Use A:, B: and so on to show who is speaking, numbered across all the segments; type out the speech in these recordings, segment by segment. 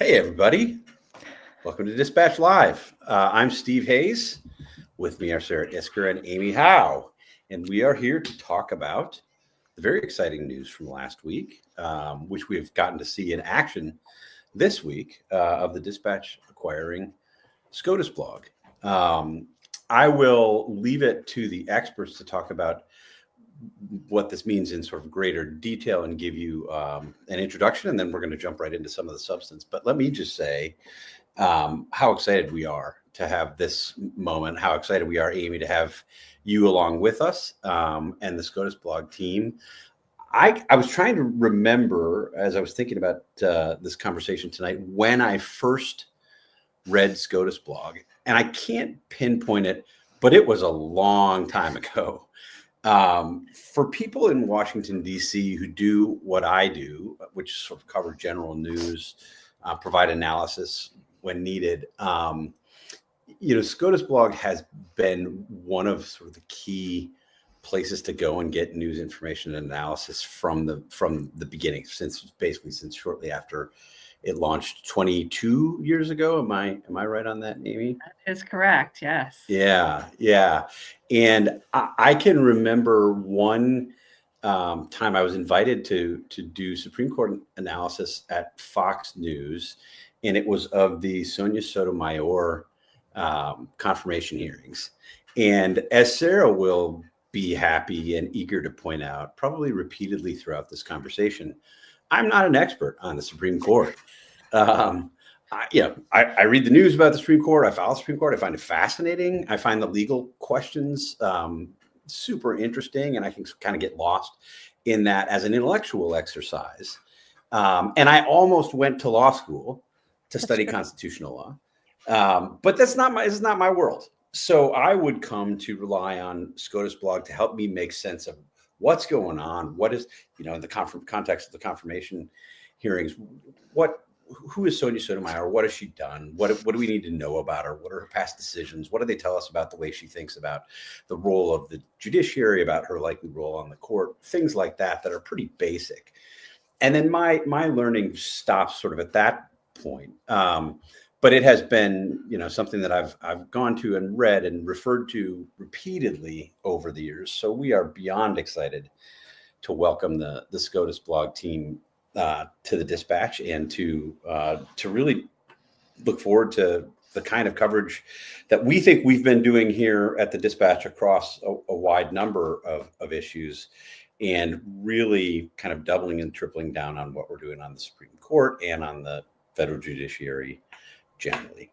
A: Hey, everybody. Welcome to Dispatch Live. I'm Steve Hayes. With me are Sarah Isgur and Amy Howe. And we are here to talk about the very exciting news from last week, which we've gotten to see in action this week of the Dispatch acquiring SCOTUSblog. I will leave it to the experts to talk about what this means in sort of greater detail and give you an introduction, and then we're going to jump right into some of the substance. But let me just say how excited we are to have this moment, how excited we are, Amy, to have you along with us and the SCOTUSblog team. I was trying to remember as I was thinking about this conversation tonight when I first read SCOTUSblog, and I can't pinpoint it, but it was a long time ago. For people in Washington, D.C. who do what I do, which sort of cover general news, provide analysis when needed, SCOTUSblog has been one of sort of the key places to go and get news information and analysis from the beginning, since shortly after it launched 22 years ago. Am I right on that, Amy?
B: That is correct. Yes.
A: Yeah. And I can remember one time I was invited to do Supreme Court analysis at Fox News, and it was of the Sonia Sotomayor confirmation hearings. And as Sarah will be happy and eager to point out, probably repeatedly throughout this conversation, I'm not an expert on the Supreme Court. I read the news about the Supreme Court. I follow the Supreme Court. I find it fascinating. I find the legal questions super interesting, and I can kind of get lost in that as an intellectual exercise. And I almost went to law school to study constitutional law, but this is not my world. So I would come to rely on SCOTUSblog to help me make sense of what's going on. What is, in the context of the confirmation hearings, who is Sonia Sotomayor? What has she done? What do we need to know about her? What are her past decisions? What do they tell us about the way she thinks about the role of the judiciary, about her likely role on the court, things like that are pretty basic. And then my learning stops sort of at that point. But it has been, something that I've gone to and read and referred to repeatedly over the years. So we are beyond excited to welcome the SCOTUSblog team to the Dispatch and to really look forward to the kind of coverage that we think we've been doing here at the Dispatch across a wide number of issues, and really kind of doubling and tripling down on what we're doing on the Supreme Court and on the federal judiciary generally.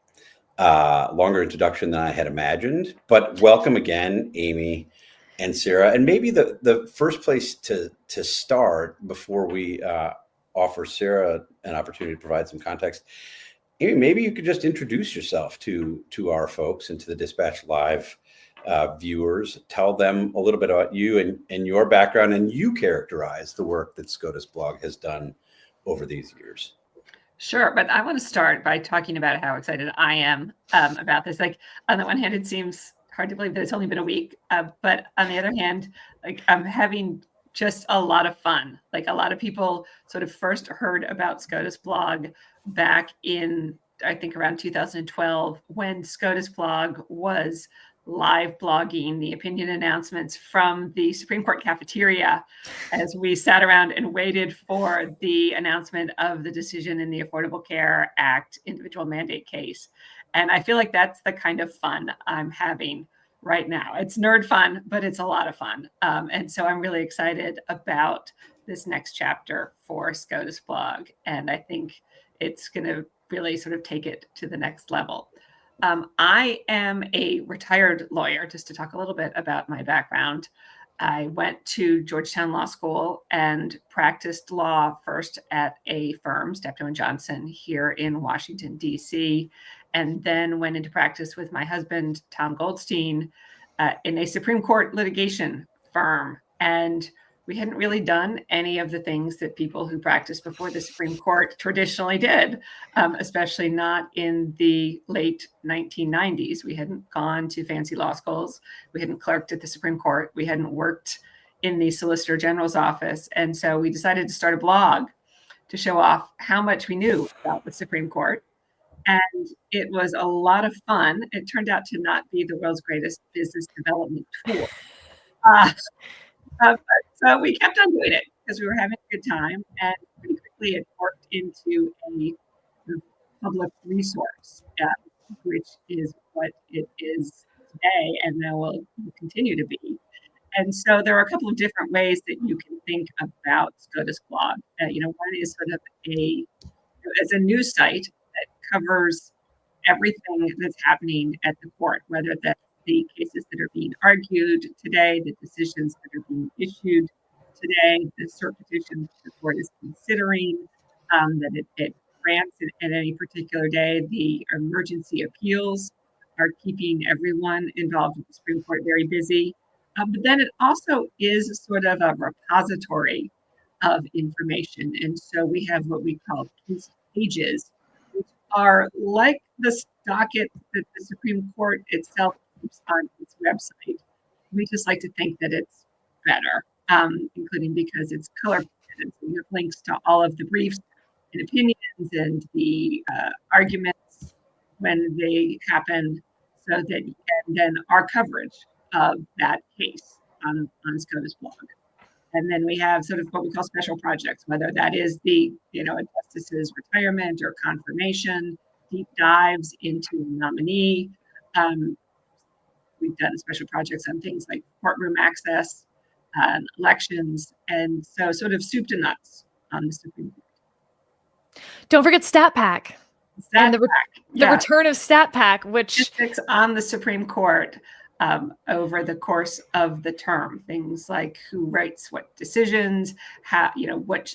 A: Longer introduction than I had imagined, but welcome again, Amy and Sarah. And maybe the first place to start before we offer Sarah an opportunity to provide some context, Amy, maybe you could just introduce yourself to our folks and to the Dispatch Live viewers. Tell them a little bit about you and your background, and you characterize the work that SCOTUSblog has done over these years.
B: Sure, but I want to start by talking about how excited I am about this. Like, on the one hand, it seems hard to believe that it's only been a week, but on the other hand, like, I'm having just a lot of fun. Like, a lot of people sort of first heard about SCOTUSblog back in, I think, around 2012, when SCOTUSblog was live blogging the opinion announcements from the Supreme Court cafeteria as we sat around and waited for the announcement of the decision in the Affordable Care Act individual mandate case. And I feel like that's the kind of fun I'm having right now. It's nerd fun, but it's a lot of fun. And so I'm really excited about this next chapter for SCOTUSblog. And I think it's going to really sort of take it to the next level. I am a retired lawyer, just to talk a little bit about my background. I went to Georgetown Law School and practiced law first at a firm, Steptoe & Johnson, here in Washington, D.C., and then went into practice with my husband, Tom Goldstein, in a Supreme Court litigation firm. And we hadn't really done any of the things that people who practiced before the Supreme Court traditionally did, especially not in the late 1990s. We hadn't gone to fancy law schools. We hadn't clerked at the Supreme Court. We hadn't worked in the Solicitor General's office. And so we decided to start a blog to show off how much we knew about the Supreme Court. And it was a lot of fun. It turned out to not be the world's greatest business development tool. So we kept on doing it because we were having a good time. And pretty quickly it worked into a public resource, which is what it is today and now will continue to be. And so there are a couple of different ways that you can think about SCOTUSblog. One is sort of as a news site that covers everything that's happening at the court, whether that's the cases that are being argued today, the decisions that are being issued today, the cert petitions the court is considering, that it grants at any particular day. The emergency appeals are keeping everyone involved with the Supreme Court very busy. But then it also is sort of a repository of information. And so we have what we call case pages, which are like the docket that the Supreme Court itself keeps on its website. We just like to think that it's better, including because it's color-coded. So we have links to all of the briefs and opinions and the arguments when they happen, so that and then our coverage of that case on SCOTUSblog. And then we have sort of what we call special projects, whether that is a justice's retirement or confirmation, deep dives into a nominee. We've done special projects on things like courtroom access, elections, and so sort of soup to nuts on the Supreme Court.
C: Don't forget Stat Pack. The return of Stat Pack, which
B: statistics on the Supreme Court over the course of the term. Things like who writes what decisions,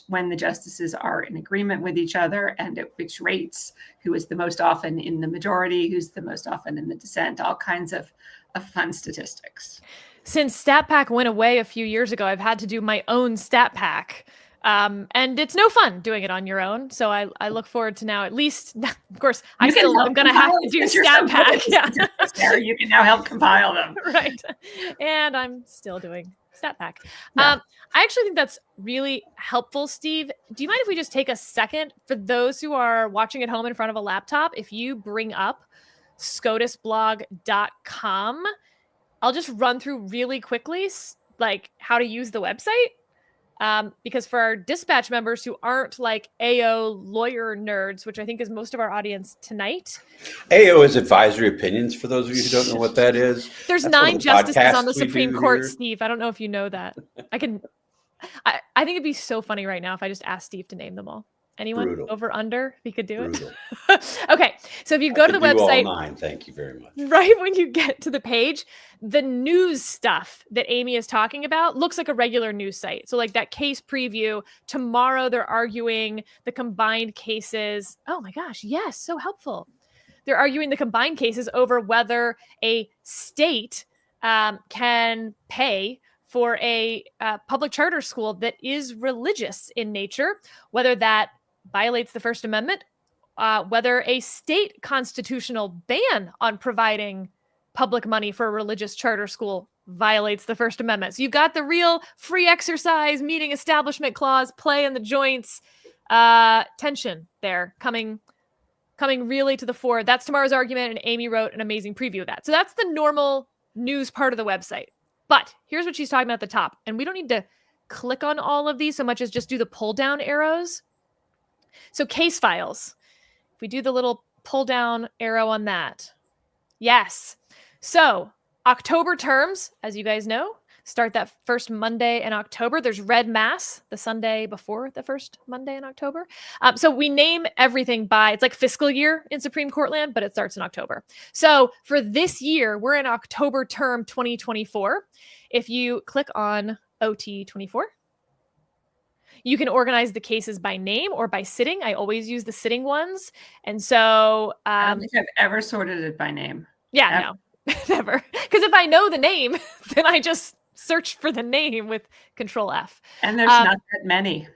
B: when the justices are in agreement with each other and at which rates, who is the most often in the majority, who's the most often in the dissent, all kinds of fun statistics.
C: Since Stat Pack went away a few years ago, I've had to do my own Stat Pack. And it's no fun doing it on your own. So I look forward to now, at least, of course, I'm going to have to do Stat Pack. Yeah.
B: Sarah, you can now help compile them.
C: Right. And I'm still doing Stat Pack. Yeah. I actually think that's really helpful, Steve. Do you mind if we just take a second for those who are watching at home in front of a laptop? If you bring up SCOTUSblog.com, I'll just run through really quickly, like how to use the website. Because for our dispatch members who aren't like AO lawyer nerds, which I think is most of our audience tonight.
A: AO is advisory opinions, for those of you who don't know what that is.
C: There's 9 justices on the Supreme Court, Steve. I don't know if you know that. I think it'd be so funny right now if I just asked Steve to name them all. Anyone? Brutal. Over, under, if he could do it? Okay, so if you go to the website.
A: All 9, thank you very much.
C: Right when you get to the page, the news stuff that Amy is talking about looks like a regular news site. So like that case preview, tomorrow they're arguing the combined cases. Oh my gosh, yes, so helpful. They're arguing the combined cases over whether a state can pay for a public charter school that is religious in nature, whether that violates the First Amendment, whether a state constitutional ban on providing public money for a religious charter school violates the First Amendment. So you've got the real free exercise, meeting establishment clause, play in the joints, tension there coming really to the fore. That's tomorrow's argument, and Amy wrote an amazing preview of that. So that's the normal news part of the website. But here's what she's talking about at the top. And we don't need to click on all of these so much as just do the pull down arrows. So case files. If we do the little pull down arrow on that. Yes. So October terms, as you guys know, start that first Monday in October. There's Red Mass, the Sunday before the first Monday in October. So we name everything by, it's like fiscal year in Supreme Court land, but it starts in October. So for this year, we're in October term 2024. If you click on OT24, you can organize the cases by name or by sitting. I always use the sitting ones. And so
B: I don't think I've ever sorted it by name.
C: Yeah, no, never. Because if I know the name, then I just search for the name with Control F.
B: And there's not that many.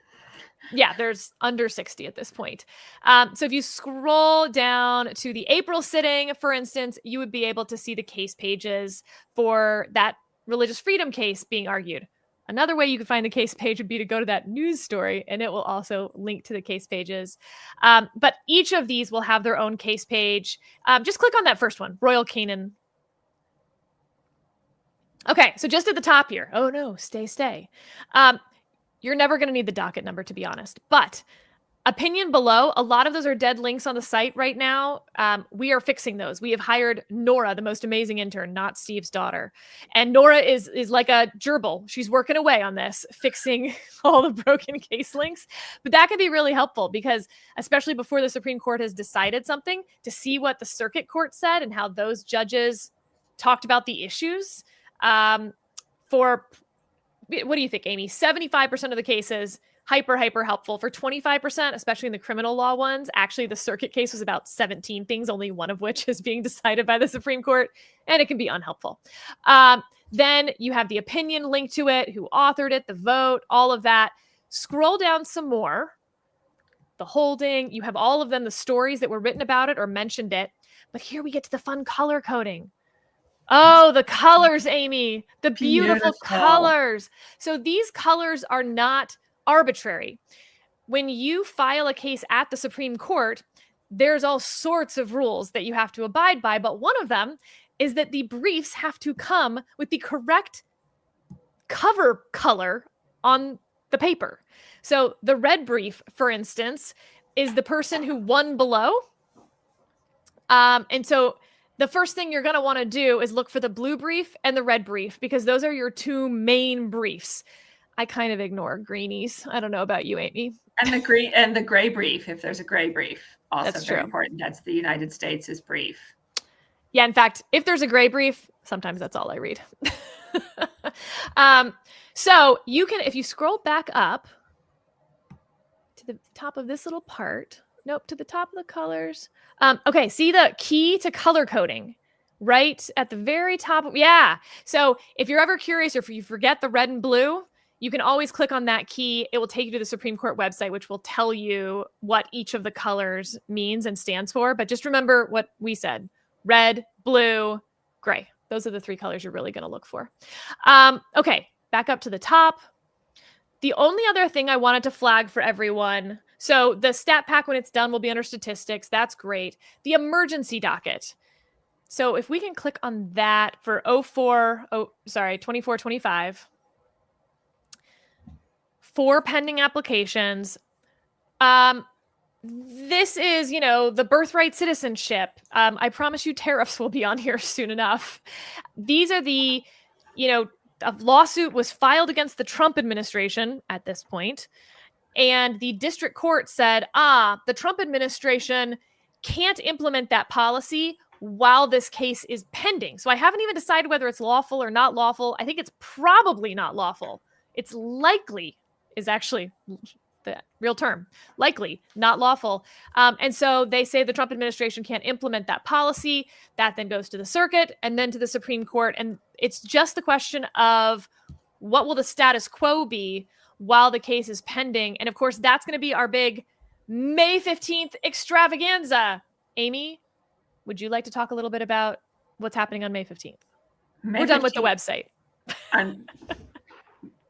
C: Yeah, there's under 60 at this point. So if you scroll down to the April sitting, for instance, you would be able to see the case pages for that religious freedom case being argued. Another way you can find the case page would be to go to that news story, and it will also link to the case pages. But each of these will have their own case page. Just click on that first one, Royal Canin. Okay, so just at the top here. Oh no, stay. You're never going to need the docket number, to be honest. But opinion below, a lot of those are dead links on the site right now. We are fixing those. We have hired Nora, the most amazing intern, not Steve's daughter. And Nora is like a gerbil. She's working away on this, fixing all the broken case links. But that could be really helpful because, especially before the Supreme Court has decided something, to see what the circuit court said and how those judges talked about the issues. For, what do you think, Amy? 75% of the cases, hyper helpful. For 25%, especially in the criminal law ones, actually the circuit case was about 17 things, only one of which is being decided by the Supreme Court, and it can be unhelpful. Then you have the opinion linked to it, who authored it, the vote, all of that. Scroll down some more. The holding, you have all of them, the stories that were written about it or mentioned it. But here we get to the fun color coding. Oh, the colors, Amy, the beautiful colors. So these colors are not arbitrary. When you file a case at the Supreme Court, there's all sorts of rules that you have to abide by. But one of them is that the briefs have to come with the correct cover color on the paper. So the red brief, for instance, is the person who won below. And so the first thing you're going to want to do is look for the blue brief and the red brief, because those are your two main briefs. I kind of ignore greenies. I don't know about you, Amy.
B: And the green and the gray brief, if there's a gray brief, also
C: That's
B: very
C: true.
B: important. That's the United States' brief.
C: Yeah, in fact, if there's a gray brief, sometimes that's all I read. So you can, if you scroll back up to the top of this little part, to the top of the colors. Okay, see the key to color coding right at the very top. Yeah. So if you're ever curious or if you forget the red and blue, you can always click on that key. It will take you to the Supreme Court website, which will tell you what each of the colors means and stands for. But just remember what we said: red, blue, gray. Those are the three colors you're really going to look for. Okay, back up to the top. The only other thing I wanted to flag for everyone, so the stat pack, when it's done, will be under statistics. That's great. The emergency docket. So if we can click on that for 24-25, 4 pending applications. This is, the birthright citizenship. I promise you tariffs will be on here soon enough. These are the, a lawsuit was filed against the Trump administration at this point. And the district court said, the Trump administration can't implement that policy while this case is pending. So I haven't even decided whether it's lawful or not lawful. I think it's probably not lawful. It's likely is actually the real term, likely not lawful. And so they say the Trump administration can't implement that policy. That then goes to the circuit and then to the Supreme Court. And it's just the question of what will the status quo be while the case is pending. And of course, that's going to be our big May 15th extravaganza. Amy, would you like to talk a little bit about what's happening on May 15th? We're done with the website.
B: On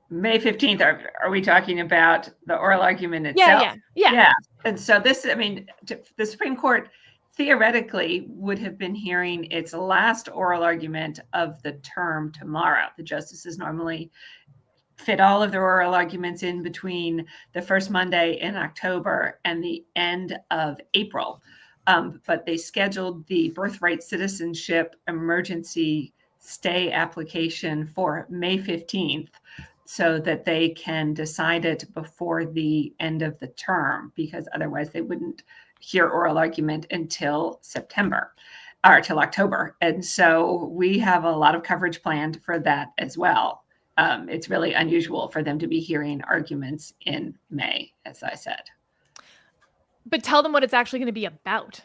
B: May 15th, are we talking about the oral argument itself?
C: Yeah.
B: And so the Supreme Court theoretically would have been hearing its last oral argument of the term tomorrow. The justices normally fit all of their oral arguments in between the first Monday in October and the end of April. But they scheduled the birthright citizenship emergency stay application for May 15th so that they can decide it before the end of the term, because otherwise they wouldn't hear oral argument until September or till October. And so we have a lot of coverage planned for that as well. It's really unusual for them to be hearing arguments in May, as I said.
C: But tell them what it's actually going to be about.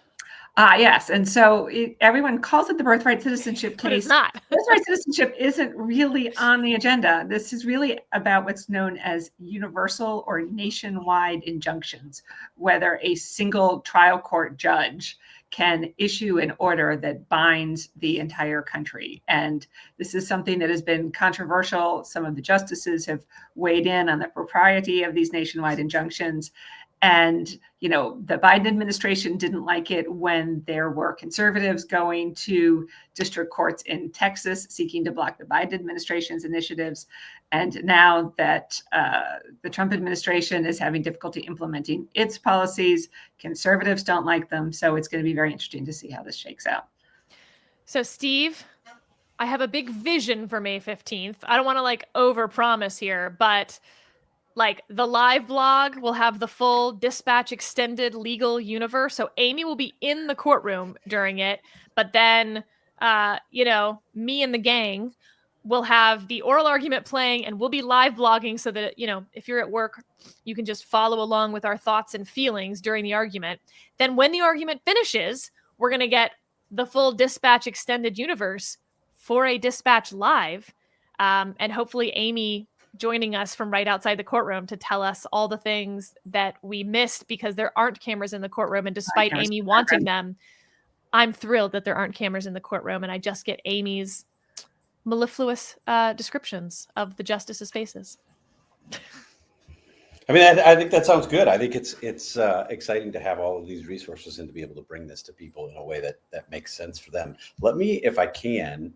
B: Yes. And so everyone calls it the birthright citizenship case.
C: But it's not.
B: Birthright citizenship isn't really on the agenda. This is really about what's known as universal or nationwide injunctions, whether a single trial court judge can issue an order that binds the entire country. And this is something that has been controversial. Some of the justices have weighed in on the propriety of these nationwide injunctions. And, you know, the Biden administration didn't like it when there were conservatives going to district courts in Texas seeking to block the Biden administration's initiatives. And now that the Trump administration is having difficulty implementing its policies, conservatives don't like them. So it's going to be very interesting to see how this shakes out.
C: So, Steve, I have a big vision for May 15th. I don't want to like overpromise here, but like the live blog will have the full Dispatch extended legal universe. So Amy will be in the courtroom during it, but then, you know, me and the gang will have the oral argument playing and we'll be live blogging so that, you know, if you're at work, you can just follow along with our thoughts and feelings during the argument. Then when the argument finishes, we're going to get the full Dispatch extended universe for a Dispatch live. And hopefully Amy joining us from right outside the courtroom to tell us all the things that we missed because there aren't cameras in the courtroom. And despite Amy wanting them, I'm thrilled that there aren't cameras in the courtroom. And I just get Amy's mellifluous descriptions of the justices' faces.
A: I mean, I think that sounds good. I think it's exciting to have all of these resources and to be able to bring this to people in a way that makes sense for them. Let me, if I can,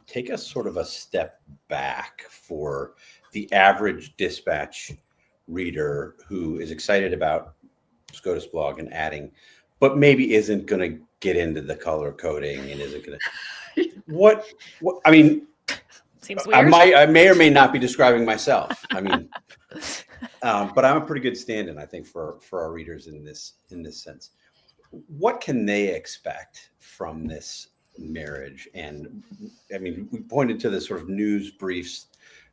A: take us sort of a step back for the average Dispatch reader who is excited about SCOTUSblog and adding, but maybe isn't going to get into the color coding and isn't going to. What? I mean,
C: seems weird.
A: I may or may not be describing myself. I mean, but I'm a pretty good stand-in, I think, for our readers in this sense. What can they expect from this marriage? And I mean, we pointed to the sort of news briefs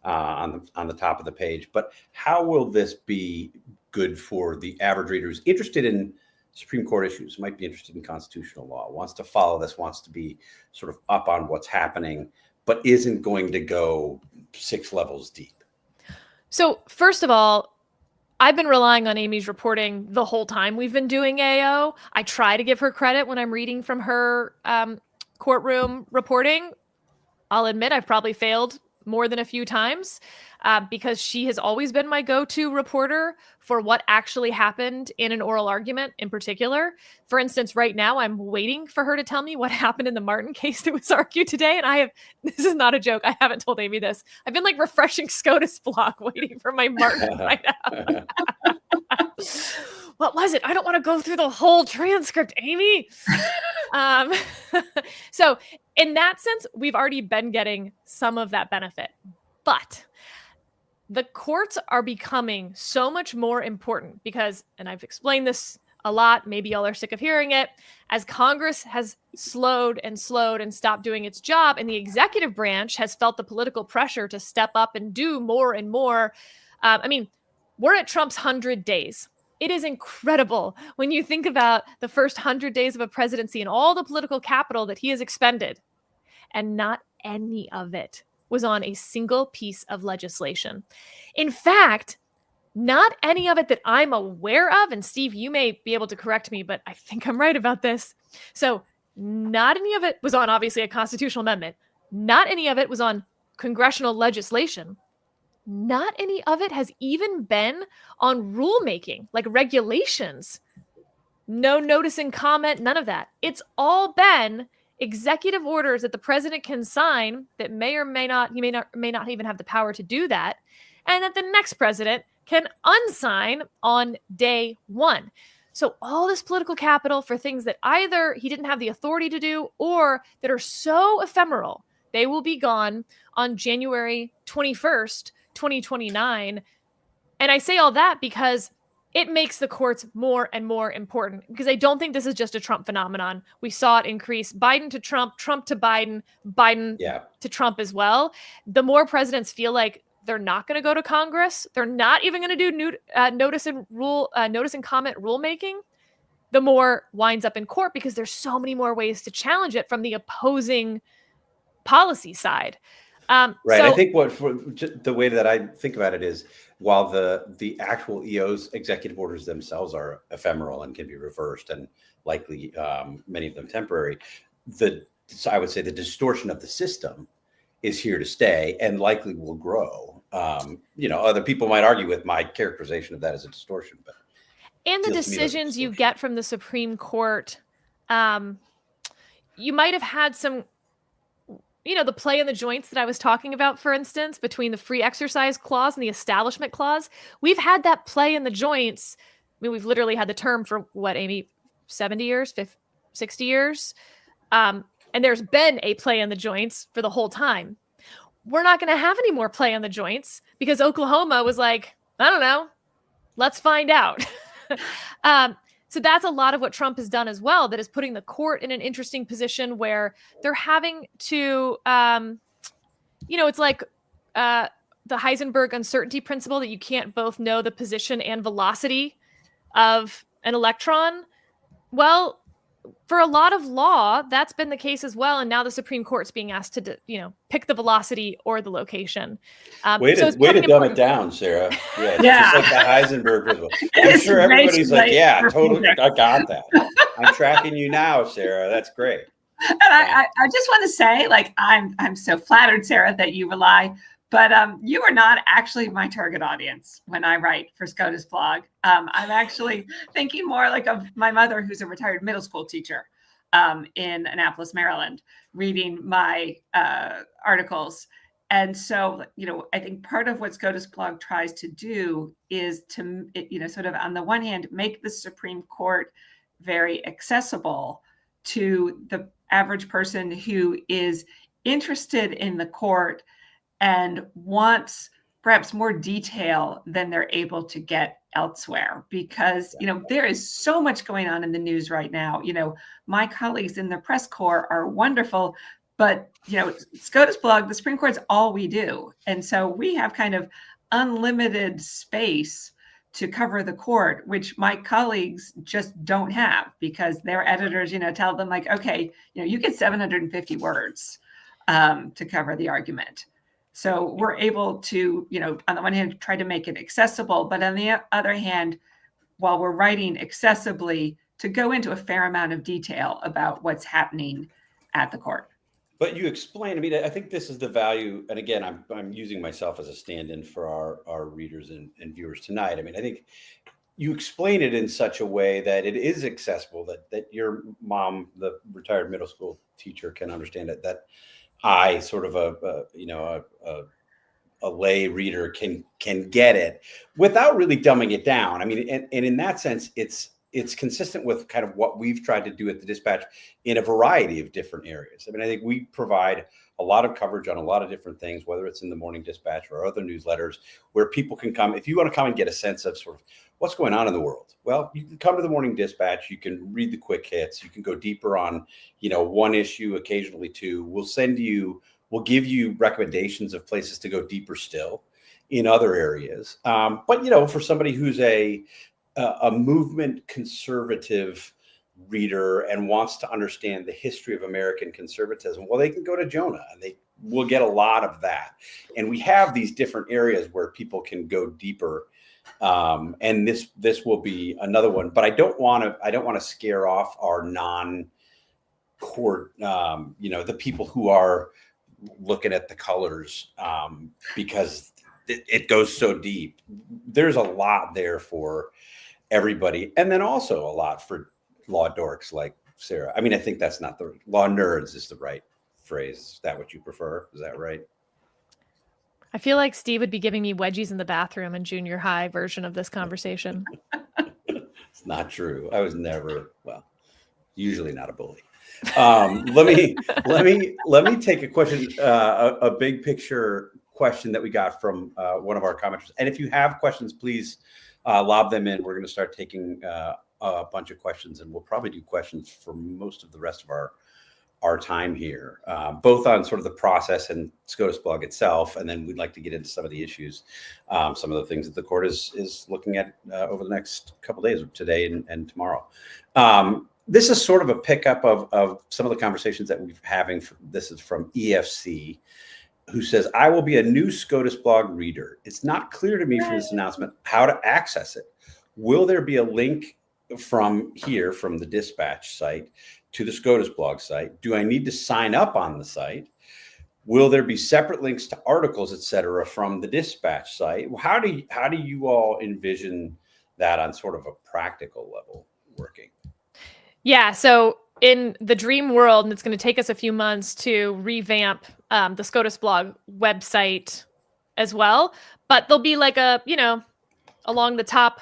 A: on the top of the page, but how will this be good for the average reader who's interested in Supreme Court issues, might be interested in constitutional law, wants to follow this, wants to be sort of up on what's happening, but isn't going to go 6 levels deep? So
C: first of all, I've been relying on Amy's reporting the whole time we've been doing AO. I try to give her credit when I'm reading from her courtroom reporting. I'll admit I've probably failed more than a few times because she has always been my go-to reporter for what actually happened in an oral argument in particular. For instance, right now I'm waiting for her to tell me what happened in the Martin case that was argued today. And this is not a joke. I haven't told Amy this. I've been like refreshing SCOTUSblog waiting for my Martin right now. What was it? I don't want to go through the whole transcript, Amy. So in that sense, we've already been getting some of that benefit. But the courts are becoming so much more important because, and I've explained this a lot, maybe y'all are sick of hearing it, as Congress has slowed and stopped doing its job, and the executive branch has felt the political pressure to step up and do more and more. I mean, we're at Trump's 100 days. It is incredible when you think about the first 100 days of a presidency and all the political capital that he has expended. And not any of it was on a single piece of legislation. In fact, not any of it that I'm aware of. And Steve, you may be able to correct me, but I think I'm right about this. So not any of it was on, obviously, a constitutional amendment. Not any of it was on congressional legislation. Not any of it has even been on rulemaking, like regulations. No notice and comment, none of that. It's all been executive orders that the president can sign that may or may not, he may not even have the power to do that, and that the next president can unsign on day one. So all this political capital for things that either he didn't have the authority to do or that are so ephemeral, they will be gone on January 21st, 2029. And I say all that because it makes the courts more and more important, because I don't think this is just a Trump phenomenon. We saw it increase Biden to Trump, Trump to Biden, Biden to Trump as well. The more presidents feel like they're not going to go to Congress, they're not even going to do notice and comment rulemaking, the more winds up in court because there's so many more ways to challenge it from the opposing policy side.
A: Right.
C: So,
A: I think the way that I think about it is, while the actual EO's executive orders themselves are ephemeral and can be reversed and likely many of them temporary, so I would say the distortion of the system is here to stay and likely will grow. Other people might argue with my characterization of that as a distortion, but
C: and the decisions you get from the Supreme Court, you might have had some, the play in the joints that I was talking about, for instance, between the free exercise clause and the establishment clause. We've had that play in the joints. I mean, we've literally had the term for what, Amy, 70 years, 50, 60 years. And there's been a play in the joints for the whole time. We're not going to have any more play in the joints because Oklahoma was like, I don't know, let's find out. So that's a lot of what Trump has done as well, that is putting the court in an interesting position where they're having to, it's like the Heisenberg uncertainty principle, that you can't both know the position and velocity of an electron. Well, for a lot of law, that's been the case as well. And now the Supreme Court's being asked to, pick the velocity or the location.
A: Way to dumb it down, Sarah. Yeah.
B: Yeah.
A: Just like the Heisenberg principle. I'm sure everybody's like, yeah, totally. I got that. I'm tracking you now, Sarah. That's great.
B: And I just want to say, like, I'm so flattered, Sarah, that you rely, but you are not actually my target audience when I write for SCOTUSblog. I'm actually thinking more like of my mother, who's a retired middle school teacher in Annapolis, Maryland, reading my articles. And so, I think part of what SCOTUSblog tries to do is to, sort of on the one hand, make the Supreme Court very accessible to the average person who is interested in the court and wants perhaps more detail than they're able to get elsewhere, because there is so much going on in the news right now. My colleagues in the press corps are wonderful, but SCOTUSblog, the Supreme Court's all we do, and so we have kind of unlimited space to cover the court, which my colleagues just don't have, because their editors tell them, like, okay, you get 750 words to cover the argument. So we're able to, on the one hand, try to make it accessible, but on the other hand, while we're writing accessibly, to go into a fair amount of detail about what's happening at the court.
A: But you explain, I think this is the value. And again, I'm using myself as a stand-in for our readers and viewers tonight. I think you explain it in such a way that it is accessible, that your mom, the retired middle school teacher, can understand it, that I, sort of a lay reader, can get it without really dumbing it down. And in that sense, it's consistent with kind of what we've tried to do at the Dispatch in a variety of different areas. I think we provide a lot of coverage on a lot of different things, whether it's in the Morning Dispatch or other newsletters, where people can come. If you want to come and get a sense of sort of what's going on in the world, well, you can come to the Morning Dispatch. You can read the quick hits. You can go deeper on, one issue, occasionally two. We'll give you recommendations of places to go deeper still in other areas. But for somebody who's a movement conservative reader and wants to understand the history of American conservatism, well, they can go to Jonah and they will get a lot of that. And we have these different areas where people can go deeper. And this will be another one, but I don't want to scare off our non-court, the people who are looking at the colors, because it goes so deep. There's a lot there for everybody. And then also a lot for law dorks like Sarah. I think that's not the law nerds is the right phrase. Is that what you prefer? Is that right?
C: I feel like Steve would be giving me wedgies in the bathroom in junior high version of this conversation.
A: It's not true. I was never, usually not a bully. Let me take a question, a big picture question that we got from one of our commenters. And if you have questions, please lob them in. We're going to start taking a bunch of questions, and we'll probably do questions for most of the rest of our time here, both on sort of the process and SCOTUSblog itself, and then we'd like to get into some of the issues, some of the things that the court is looking at over the next couple of days, today and tomorrow. This is sort of a pickup of some of the conversations that we're having. This is from EFC. who says, I will be a new SCOTUSblog reader. It's not clear to me from this announcement how to access it. Will there be a link from here, from the Dispatch site, to the SCOTUSblog site? Do I need to sign up on the site? Will there be separate links to articles, et cetera, from the Dispatch site? How do you all envision that on sort of a practical level working?
C: Yeah, so in the dream world, and it's going to take us a few months to revamp the SCOTUSblog website as well, but there'll be like a, along the top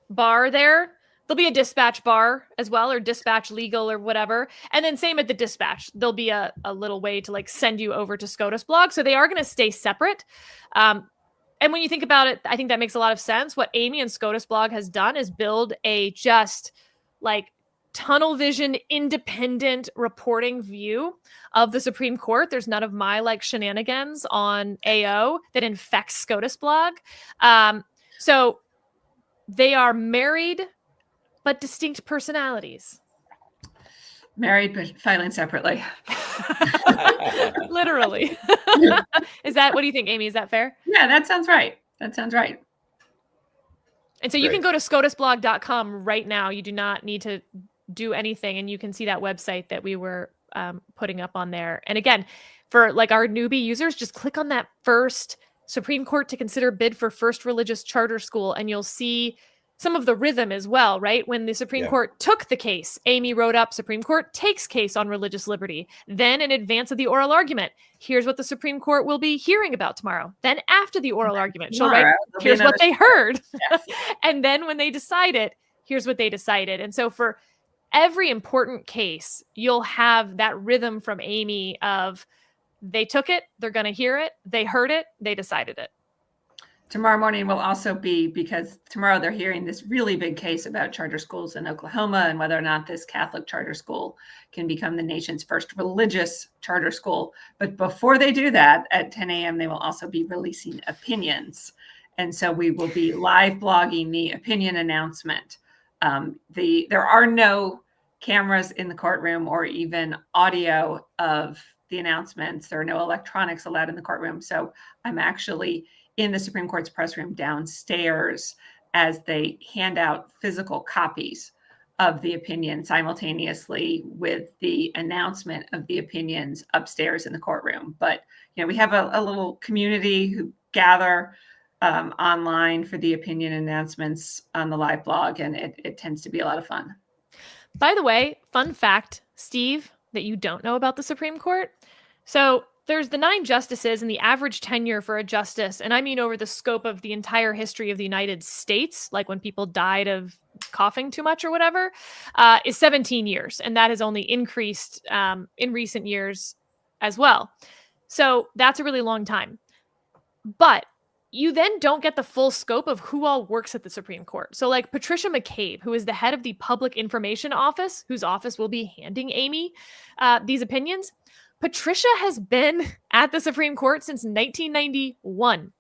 C: bar there, there'll be a Dispatch bar as well, or Dispatch Legal or whatever. And then same at the Dispatch, there'll be a little way to like send you over to SCOTUSblog. So they are going to stay separate. And when you think about it, I think that makes a lot of sense. What Amy and SCOTUSblog has done is build a just like tunnel vision, independent reporting view of the Supreme Court. There's none of my like shenanigans on AO that infects SCOTUSblog. So they are married, but distinct personalities.
B: Married, but filing separately.
C: Literally. What do you think, Amy? Is that fair?
B: Yeah, that sounds right. And
C: so you can go to SCOTUSblog.com right now. You do not need to do anything. And you can see that website that we were putting up on there. And again, for like our newbie users, just click on that first Supreme Court to consider bid for first religious charter school. And you'll see some of the rhythm as well, right? When the Supreme Court took the case, Amy wrote up, Supreme Court takes case on religious liberty. Then in advance of the oral argument, here's what the Supreme Court will be hearing about tomorrow. Then after the oral argument, she'll write, here's what they heard. Yes. And then when they decide it, here's what they decided. And so for every important case, you'll have that rhythm from Amy of they took it, they're going to hear it, they heard it, they decided it.
B: Tomorrow morning will also be, because tomorrow they're hearing this really big case about charter schools in Oklahoma and whether or not this Catholic charter school can become the nation's first religious charter school. But before they do that, at 10 a.m., they will also be releasing opinions. And so we will be live blogging the opinion announcement. There are no cameras in the courtroom or even audio of the announcements. There are no electronics allowed in the courtroom. So I'm actually in the Supreme Court's press room downstairs as they hand out physical copies of the opinion simultaneously with the announcement of the opinions upstairs in the courtroom. But, we have a little community who gather online for the opinion announcements on the live blog, and it tends to be a lot of fun.
C: By the way, fun fact, Steve, that you don't know about the Supreme Court. So there's the 9 justices, and the average tenure for a justice, and I mean over the scope of the entire history of the United States, like when people died of coughing too much or whatever, is 17 years. And that has only increased in recent years as well. So that's a really long time. But you then don't get the full scope of who all works at the Supreme Court. So like Patricia McCabe, who is the head of the Public Information Office, whose office will be handing Amy these opinions. Patricia has been at the Supreme Court since 1991.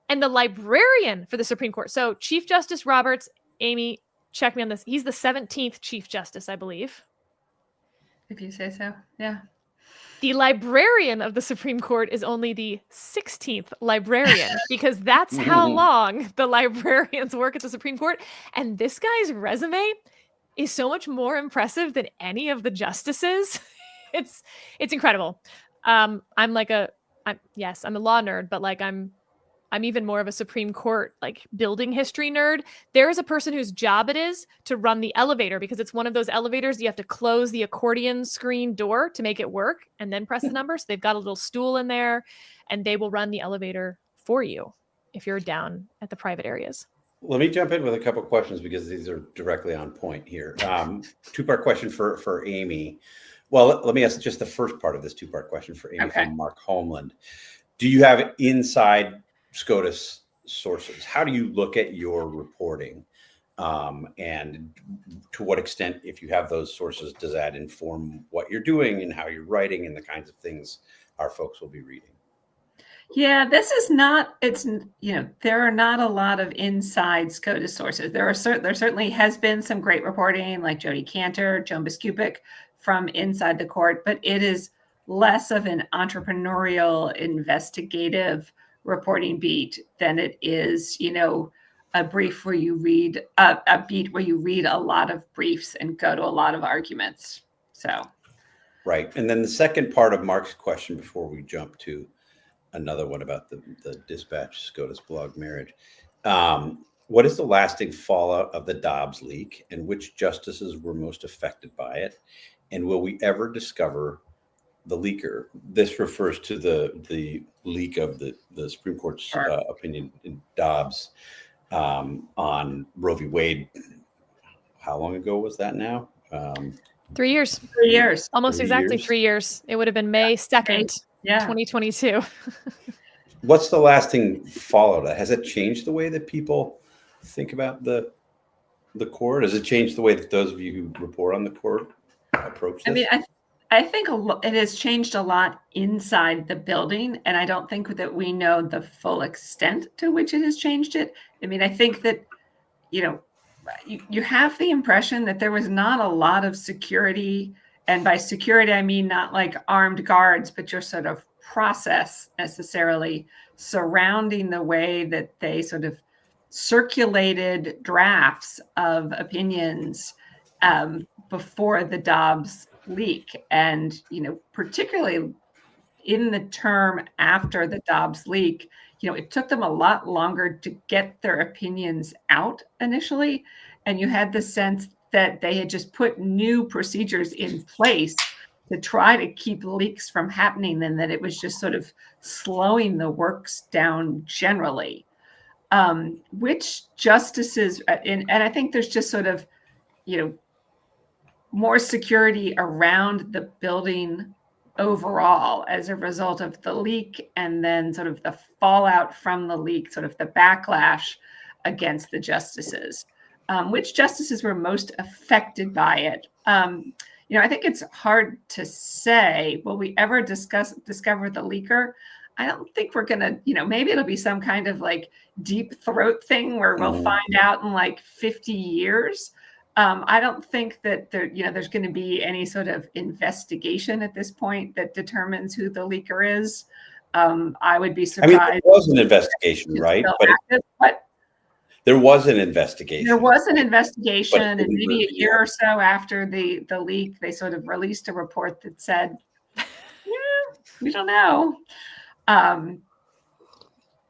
C: And the librarian for the Supreme Court, so Chief Justice Roberts, Amy, check me on this. He's the 17th Chief Justice, I believe.
B: If you say so, yeah.
C: The librarian of the Supreme Court is only the 16th librarian because that's how long the librarians work at the Supreme Court. And this guy's resume is so much more impressive than any of the justices. It's incredible. I'm a law nerd, but like I'm even more of a Supreme Court like building history nerd. There is a person whose job it is to run the elevator because it's one of those elevators you have to close the accordion screen door to make it work and then press the number. So they've got a little stool in there and they will run the elevator for you if you're down at the private areas.
A: Let me jump in with a couple of questions because these are directly on point here. Two-part question for Amy. Well, let me ask just the first part of this two-part question for Amy from Mark Homeland. Do you have inside SCOTUS sources? How do you look at your reporting? And to what extent, if you have those sources, does that inform what you're doing and how you're writing and the kinds of things our folks will be reading?
B: Yeah, this is not, there are not a lot of inside SCOTUS sources. There certainly has been some great reporting like Jody Cantor, Joan Biskupik from inside the court, but it is less of an entrepreneurial, investigative reporting beat than it is, a brief where you read a beat where you read a lot of briefs and go to a lot of arguments. So,
A: right. And then the second part of Mark's question before we jump to another one about the Dispatch SCOTUSblog marriage. What is the lasting fallout of the Dobbs leak, and which justices were most affected by it? And will we ever discover the leaker? This refers to the leak of the Supreme Court's opinion in Dobbs on Roe v. Wade. How long ago was that now?
C: 3 years.
B: 3 years.
C: Almost
A: 3
C: exactly
A: years.
C: 3 years. It would have been May 2nd, 2022.
A: What's the lasting fallout? Has it changed the way that people think about the court? Has it changed the way that those of you who report on the court approach this?
B: I mean, I think it has changed a lot inside the building, and I don't think that we know the full extent to which it has changed it. I mean, I think that, you have the impression that there was not a lot of security, and by security, I mean not like armed guards, but your sort of process necessarily surrounding the way that they sort of circulated drafts of opinions before the Dobbs leak. And, particularly in the term after the Dobbs leak, it took them a lot longer to get their opinions out initially. And you had the sense that they had just put new procedures in place to try to keep leaks from happening, and that it was just sort of slowing the works down generally. Which justices, and I think there's just sort of, more security around the building overall as a result of the leak, and then sort of the fallout from the leak, sort of the backlash against the justices. Which justices were most affected by it? I think it's hard to say. Will we ever discover the leaker? I don't think we're gonna, maybe it'll be some kind of like deep throat thing where we'll find out in like 50 years. I don't think that there's going to be any sort of investigation at this point that determines who the leaker is. I would be surprised.
A: I mean, there was an investigation, right?
B: But
A: there was an investigation.
B: There was an investigation, and maybe a year or so after the leak, they sort of released a report that said, we don't know.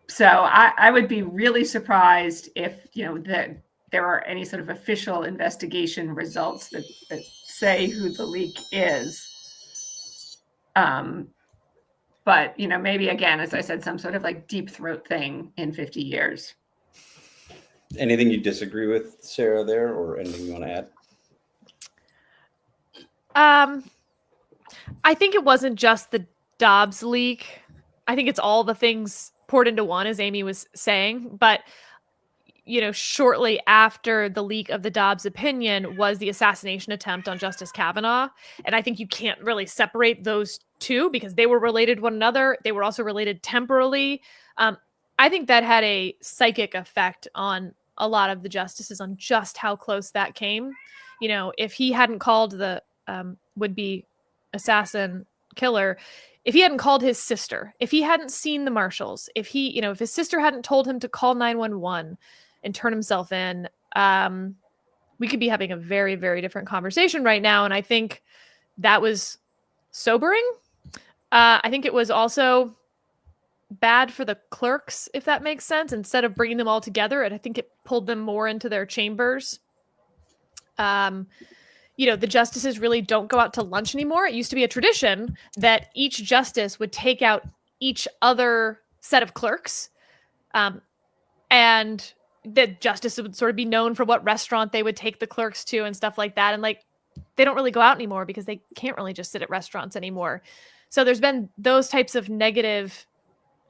B: So I would be really surprised if, that there are any sort of official investigation results that say who the leak is. But, maybe again, as I said, some sort of like deep throat thing in 50 years.
A: Anything you disagree with, Sarah, there, or anything you want to add?
C: I think it wasn't just the Dobbs leak. I think it's all the things poured into one, as Amy was saying. But, shortly after the leak of the Dobbs opinion was the assassination attempt on Justice Kavanaugh. And I think you can't really separate those two because they were related to one another. They were also related temporally. I think that had a psychic effect on a lot of the justices on just how close that came. If he hadn't called the would-be assassin killer, if he hadn't called his sister, if he hadn't seen the marshals, if his sister hadn't told him to call 911 and turn himself in, we could be having a very, very different conversation right now. And I think that was sobering. I think it was also bad for the clerks, if that makes sense. Instead of bringing them all together, I think it pulled them more into their chambers. The justices really don't go out to lunch anymore. It used to be a tradition that each justice would take out each other set of clerks. And the justice would sort of be known for what restaurant they would take the clerks to and stuff like that. And they don't really go out anymore because they can't really just sit at restaurants anymore. So there's been those types of negative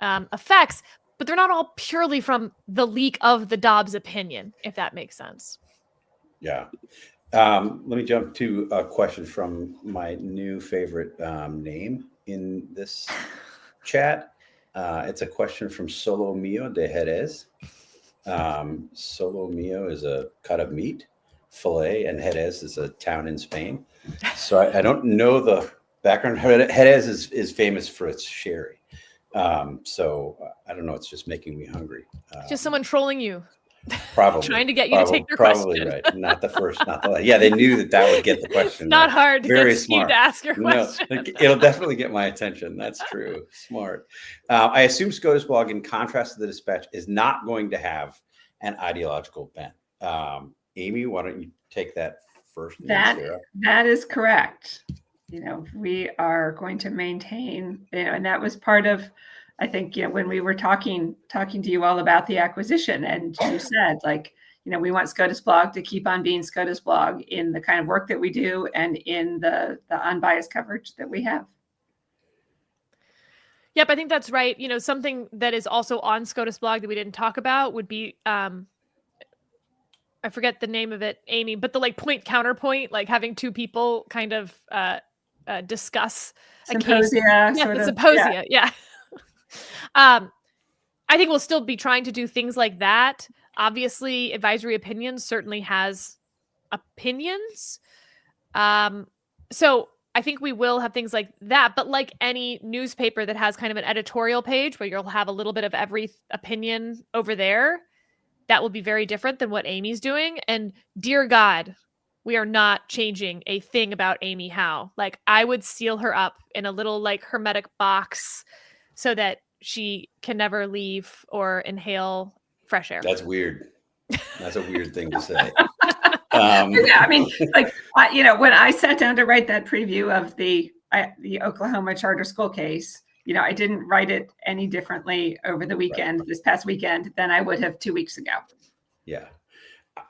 C: effects, but they're not all purely from the leak of the Dobbs opinion, if that makes sense.
A: Yeah. Let me jump to a question from my new favorite name in this chat. It's a question from Solo Mio de Jerez. Solo Mio is a cut of meat, filet, and Jerez is a town in Spain. So I don't know the background. Jerez is famous for its sherry. So I don't know. It's just making me hungry.
C: Just someone trolling you.
A: Probably
C: trying to get you to take your
A: probably
C: question.
A: Right. Not the first, not the last. Yeah, they knew that would get the question.
C: It's not hard to
A: Very
C: get Steve
A: smart.
C: to ask your question.
A: No, it'll definitely get my attention. That's true. Smart. I assume SCOTUSblog, in contrast to the Dispatch, is not going to have an ideological bent. Amy, why don't you take that first?
B: That is correct. We are going to maintain, and that was part of, I think, when we were talking to you all about the acquisition, and you said, we want SCOTUSblog to keep on being SCOTUSblog in the kind of work that we do and in the unbiased coverage that we have.
C: Yep, I think that's right. Something that is also on SCOTUSblog that we didn't talk about would be, I forget the name of it, Amy, but the point counterpoint, having two people kind of discuss
B: symposia,
C: a case. The symposia, yeah. I think we'll still be trying to do things like that. Obviously, Advisory Opinions certainly has opinions. So I think we will have things like that. But like any newspaper that has kind of an editorial page where you'll have a little bit of every opinion over there, that will be very different than what Amy's doing. And dear God, we are not changing a thing about Amy Howe. I would seal her up in a little hermetic box so that she can never leave or inhale fresh air.
A: That's weird. That's a weird thing to say.
B: Yeah, I mean, when I sat down to write that preview of the Oklahoma charter school case, I didn't write it any differently over the weekend, this past weekend, than I would have 2 weeks ago.
A: Yeah.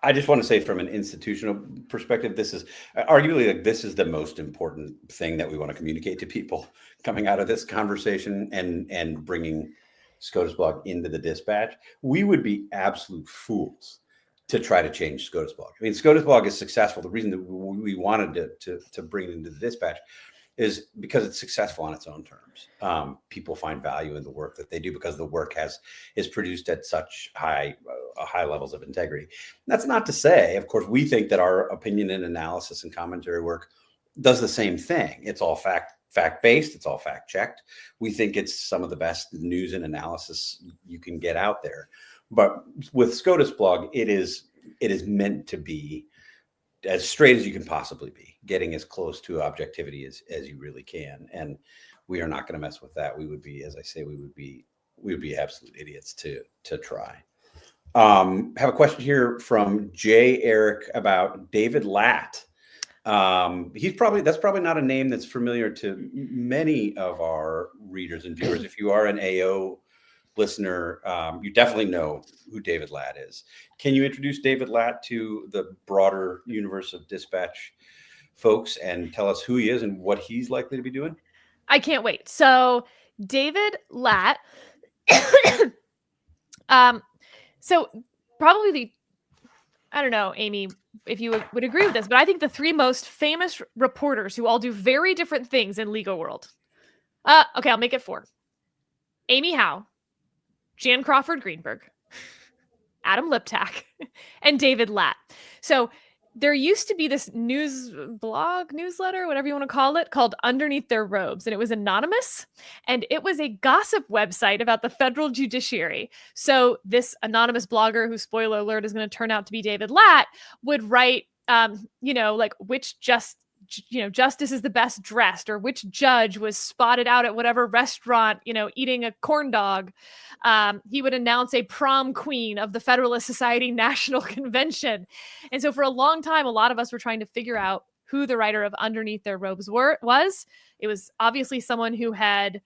A: I just want to say, from an institutional perspective, this is arguably this is the most important thing that we want to communicate to people coming out of this conversation and bringing SCOTUSblog into the Dispatch. We would be absolute fools to try to change SCOTUSblog. I mean, SCOTUSblog is successful. The reason that we wanted to bring it into the Dispatch is because it's successful on its own terms. People find value in the work that they do because the work is produced at such high levels of integrity. That's not to say, of course, we think that our opinion and analysis and commentary work does the same thing. It's all fact-based. It's all fact-checked. We think it's some of the best news and analysis you can get out there. But with SCOTUSblog, it is meant to be as straight as you can possibly be, getting as close to objectivity as you really can. And we are not going to mess with that. We would be, as I say, we would be absolute idiots to try. Have a question here from Jay Eric about David Latt. That's probably not a name that's familiar to many of our readers and viewers. If you are an AO listener, you definitely know who David Latt is. Can you introduce David Latt to the broader universe of Dispatch folks and tell us who he is and what he's likely to be doing?
C: I can't wait. So David Latt, so probably I don't know, Amy, if you would agree with this, but I think the three most famous reporters who all do very different things in legal world. Okay, I'll make it four. Amy Howe, Jan Crawford Greenberg, Adam Liptak, and David Latt. So there used to be this newsletter, whatever you want to call it, called Underneath Their Robes. And it was anonymous. And it was a gossip website about the federal judiciary. So this anonymous blogger, who, spoiler alert, is going to turn out to be David Latt, would write, which justice is the best dressed, or which judge was spotted out at whatever restaurant, eating a corn dog. He would announce a prom queen of the Federalist Society National Convention. And so for a long time, a lot of us were trying to figure out who the writer of Underneath Their Robes was. It was obviously someone who had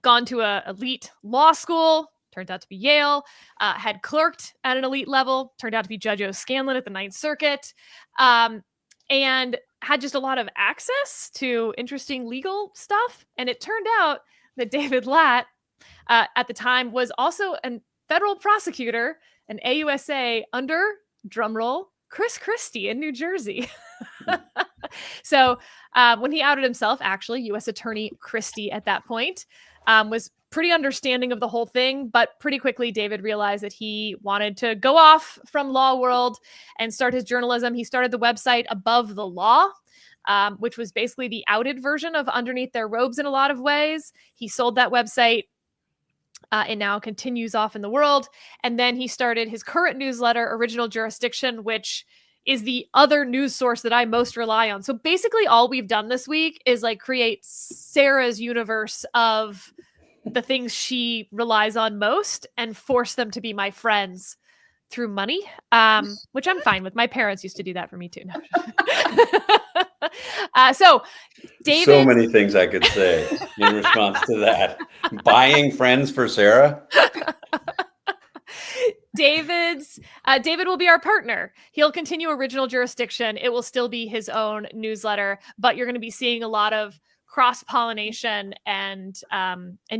C: gone to an elite law school, turned out to be Yale, had clerked at an elite level, turned out to be Judge O'Scanlan at the Ninth Circuit, and had just a lot of access to interesting legal stuff. And it turned out that David Latt, at the time, was also a federal prosecutor, an AUSA under, drumroll, Chris Christie in New Jersey. So when he outed himself, actually, U.S. Attorney Christie at that point was pretty understanding of the whole thing, but pretty quickly David realized that he wanted to go off from law world and start his journalism. He started the website Above the Law, which was basically the outed version of Underneath Their Robes in a lot of ways. He sold that website. It now continues off in the world. And then he started his current newsletter, Original Jurisdiction, which is the other news source that I most rely on. So basically all we've done this week is like create Sarah's universe of the things she relies on most and force them to be my friends through money, which I'm fine with. My parents used to do that for me too. No. So David,
A: so many things I could say in response to that. Buying friends for Sarah.
C: David will be our partner. He'll continue Original Jurisdiction. It will still be his own newsletter, but you're going to be seeing a lot of cross-pollination, and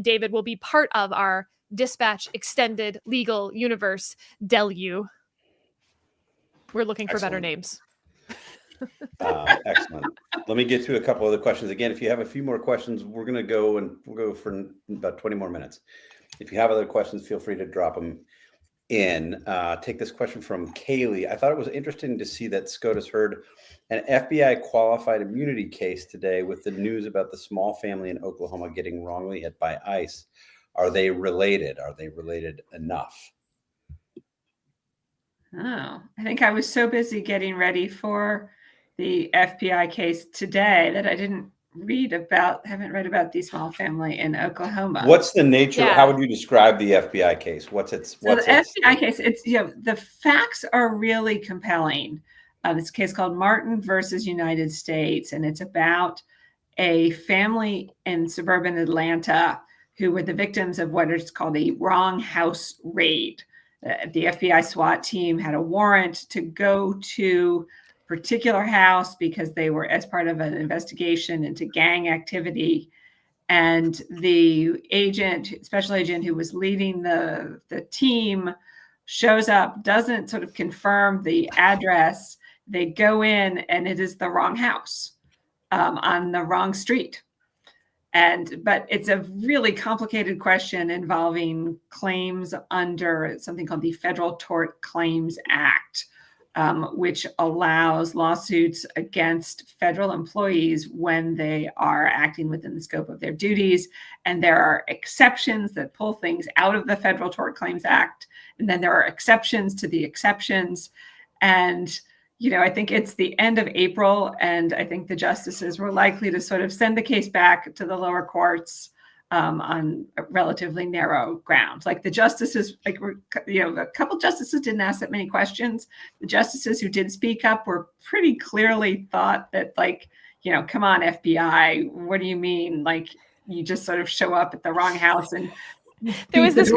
C: David will be part of our Dispatch extended legal universe deluge. We're looking for better names.
A: Excellent. Let me get to a couple other questions. Again, if you have a few more questions, we'll go for about 20 more minutes. If you have other questions, feel free to drop them in. Take this question from Kaylee. I thought it was interesting to see that SCOTUS heard an FBI qualified immunity case today with the news about the small family in Oklahoma getting wrongly hit by ICE. Are they related? Are they related enough?
B: Oh, I think I was so busy getting ready for the FBI case today that I haven't read about the small family in Oklahoma.
A: What's the nature?
C: Yeah.
A: How would you describe the FBI case? The
B: FBI case, it's, the facts are really compelling. It's a case called Martin versus United States, and it's about a family in suburban Atlanta who were the victims of what is called a wrong house raid. The FBI SWAT team had a warrant to go to a particular house because they were as part of an investigation into gang activity. And the special agent who was leading the team shows up, doesn't sort of confirm the address. They go in and it is the wrong house on the wrong street. But it's a really complicated question involving claims under something called the Federal Tort Claims Act, which allows lawsuits against federal employees when they are acting within the scope of their duties. And there are exceptions that pull things out of the Federal Tort Claims Act. And then there are exceptions to the exceptions. And I think it's the end of April, and I think the justices were likely to sort of send the case back to the lower courts on relatively narrow grounds. Like the justices, a couple justices didn't ask that many questions. The justices who did speak up were pretty clearly thought that, come on, FBI, what do you mean? Like, you just sort of show up at the wrong house and
C: There was this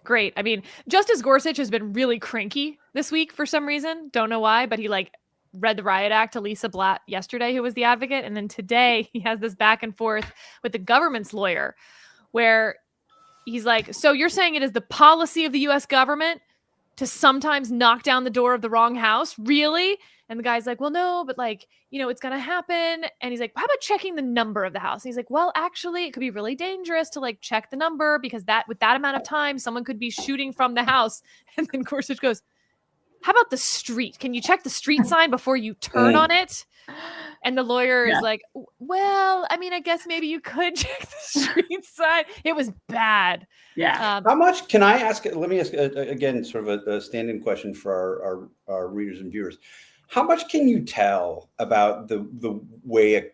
C: great. I mean, Justice Gorsuch has been really cranky this week for some reason. Don't know why, but he read the riot act to Lisa Blatt yesterday, who was the advocate. And then today he has this back and forth with the government's lawyer where he's like, so you're saying it is the policy of the US government to sometimes knock down the door of the wrong house? Really? And the guy's like, well, no, but it's going to happen. And he's like, how about checking the number of the house? And he's like, well, actually, it could be really dangerous to check the number because with that amount of time, someone could be shooting from the house. And then Gorsuch goes, how about the street? Can you check the street sign before you turn on it? And the lawyer is like, well, I mean, I guess maybe you could check the street sign. It was bad.
B: Yeah.
A: How much can I ask? Let me ask again, sort of a stand-in question for our readers and viewers. How much can you tell about the way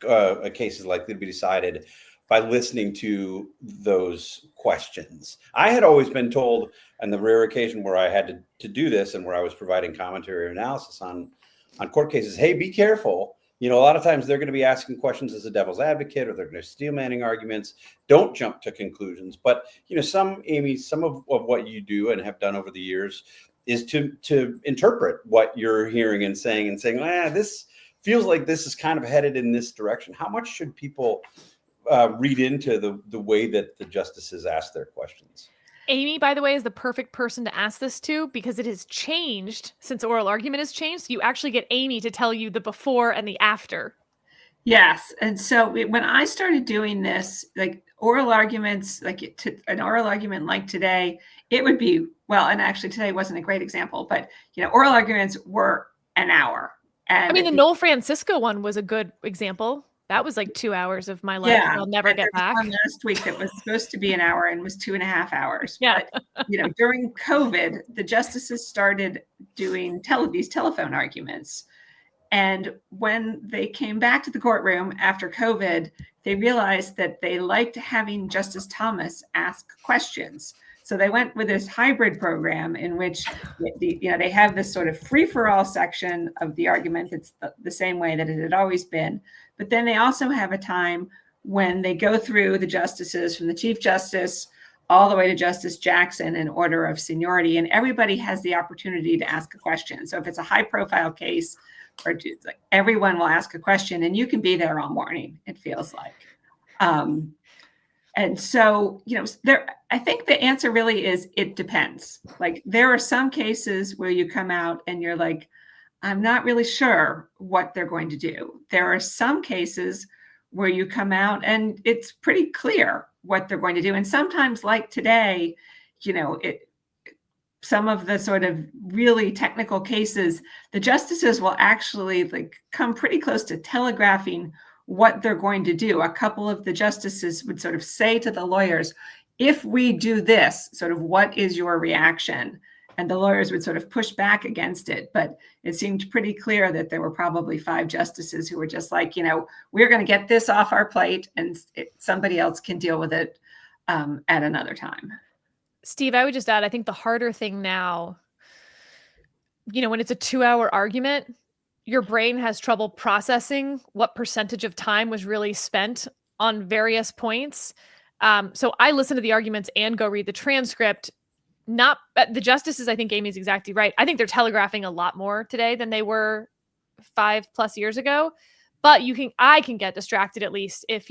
A: a case is likely to be decided by listening to those questions? I had always been told, on the rare occasion where I had to do this and where I was providing commentary or analysis on court cases, hey, be careful. A lot of times they're going to be asking questions as a devil's advocate, or they're going to steel manning arguments. Don't jump to conclusions. But, some of what you do and have done over the years is to interpret what you're hearing and saying, this feels like this is kind of headed in this direction. How much should people read into the way that the justices ask their questions?
C: Amy, by the way, is the perfect person to ask this to because it has changed since oral argument has changed. So you actually get Amy to tell you the before and the after.
B: Yes. And so when I started doing this, oral arguments, an oral argument like today, it would be, and actually today wasn't a great example, but, oral arguments were an hour. And
C: I mean, the Noel Francisco one was a good example. That was like 2 hours of my life
B: yeah,
C: I'll never get back.
B: One last week that was supposed to be an hour and was 2.5 hours.
C: Yeah.
B: But, during COVID, the justices started doing these telephone arguments. And when they came back to the courtroom after COVID, they realized that they liked having Justice Thomas ask questions. So they went with this hybrid program in which they have this sort of free-for-all section of the argument that's the same way that it had always been. But then they also have a time when they go through the justices from the Chief Justice all the way to Justice Jackson in order of seniority, and everybody has the opportunity to ask a question. So if it's a high-profile case, or like everyone will ask a question, and you can be there all morning, it feels like. And so, I think the answer really is it depends. Like there are some cases where you come out and you're like, I'm not really sure what they're going to do. There are some cases where you come out and it's pretty clear what they're going to do. And sometimes, like today, some of the sort of really technical cases, the justices will actually come pretty close to telegraphing what they're going to do. A couple of the justices would sort of say to the lawyers, if we do this, sort of what is your reaction? And the lawyers would sort of push back against it. But it seemed pretty clear that there were probably 5 justices who were just like, we're going to get this off our plate and somebody else can deal with it at another time.
C: Steve, I would just add, I think the harder thing now, when it's a 2-hour argument, your brain has trouble processing what percentage of time was really spent on various points. So I listen to the arguments and go read the transcript. Not the justices, I think Amy's exactly right. I think they're telegraphing a lot more today than they were 5+ years ago. But I can get distracted at least if,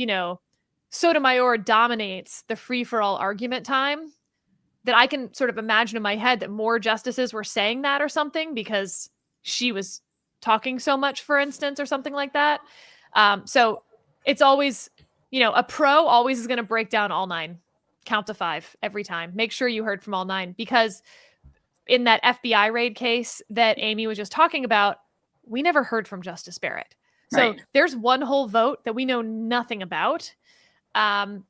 C: Sotomayor dominates the free-for-all argument time, that I can sort of imagine in my head that more justices were saying that or something because she was talking so much, for instance, or something like that. So it's always, a pro always is going to break down all 9. Count to 5 every time. Make sure you heard from all 9, because in that FBI raid case that Amy was just talking about, we never heard from Justice Barrett. So There's one whole vote that we know nothing about. And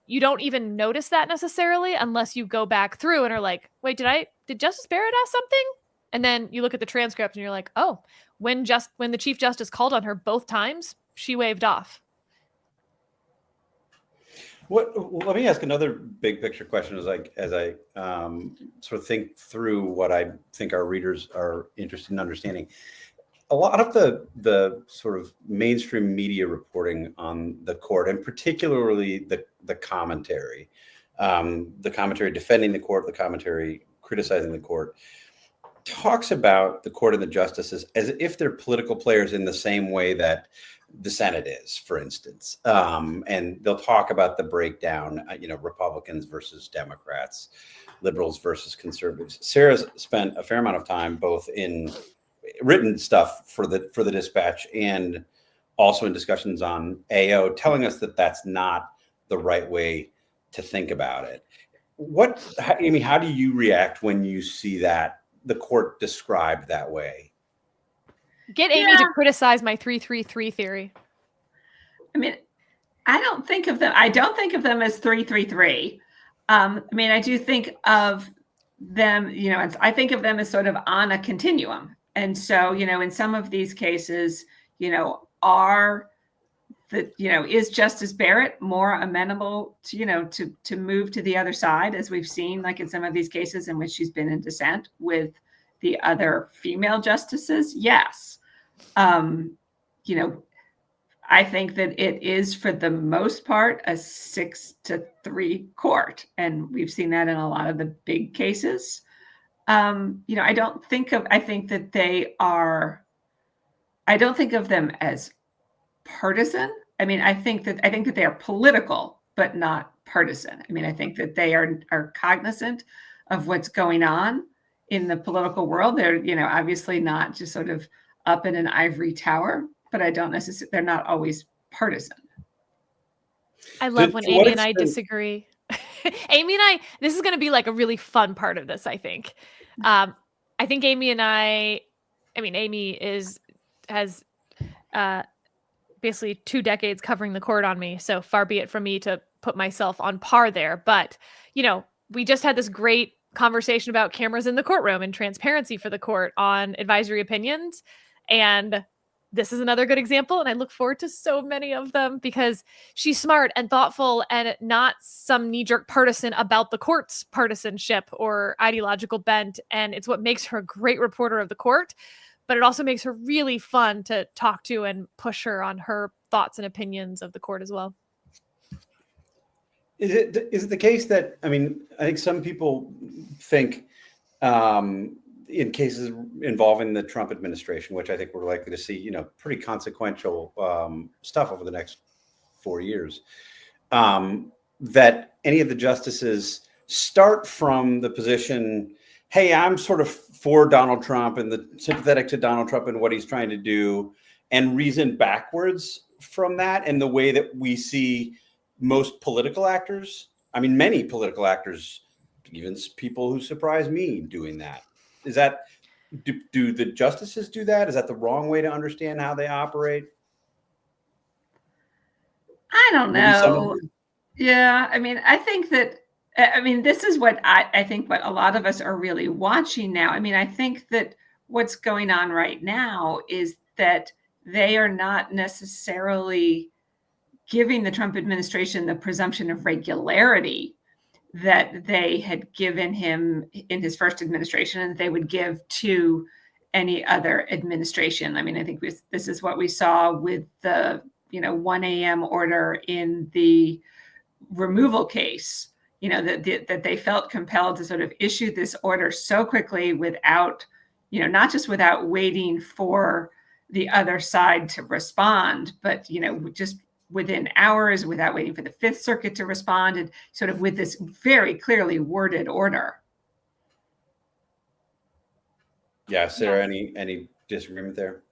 C: you don't even notice that necessarily unless you go back through and are like, wait, did Justice Barrett ask something? And then you look at the transcript and you're like, oh, when the Chief Justice called on her both times, she waved off.
A: Let me ask another big picture question as I sort of think through what I think our readers are interested in understanding. A lot of the sort of mainstream media reporting on the court, and particularly the commentary defending the court, the commentary criticizing the court, talks about the court and the justices as if they're political players in the same way that the Senate is, for instance. And they'll talk about the breakdown, Republicans versus Democrats, liberals versus conservatives. Sarah's spent a fair amount of time both in written stuff for the Dispatch and also in discussions on AO, telling us that that's not the right way to think about it. Amy, how do you react when you see that the court described that way?
C: Get Amy to criticize my 3-3-3 theory.
B: I mean, I don't think of them as 3-3-3. I do think of them, I think of them as sort of on a continuum. And so, in some of these cases, is Justice Barrett more amenable to move to the other side, as we've seen, like in some of these cases in which she's been in dissent with the other female justices? Yes. I think that it is, for the most part, a 6-3 court. And we've seen that in a lot of the big cases. I don't think of them as partisan. I think that they are political, but not partisan. I think that they are cognizant of what's going on in the political world. They're, obviously not just sort of up in an ivory tower, but they're not always partisan.
C: I love when Amy and I disagree. Amy and I, this is going to be like a really fun part of this, I think. I think Amy and I I mean, Amy has basically 2 decades covering the court on me, so far be it from me to put myself on par there. But, we just had this great conversation about cameras in the courtroom and transparency for the court on advisory opinions. And this is another good example. And I look forward to so many of them because she's smart and thoughtful and not some knee-jerk partisan about the court's partisanship or ideological bent. And it's what makes her a great reporter of the court. But it also makes her really fun to talk to and push her on her thoughts and opinions of the court as well.
A: Is it the case that, I think some people think in cases involving the Trump administration, which I think we're likely to see, pretty consequential stuff over the next 4 years, that any of the justices start from the position, hey, I'm sort of for Donald Trump and sympathetic to Donald Trump and what he's trying to do, and reason backwards from that, and the way that we see most political actors, many political actors, even people who surprise me doing that. Is that, do the justices do that? Is that the wrong way to understand how they operate?
B: I don't know. Yeah. I think that, this is what I think what a lot of us are really watching now. I think that what's going on right now is that they are not necessarily giving the Trump administration the presumption of regularity that they had given him in his first administration and they would give to any other administration. I think this is what we saw with the 1 a.m. order in the removal case, that they felt compelled to sort of issue this order so quickly without, not just without waiting for the other side to respond, but, just within hours, without waiting for the Fifth Circuit to respond, and sort of with this very clearly worded order.
A: Yeah, Sarah, any disagreement there?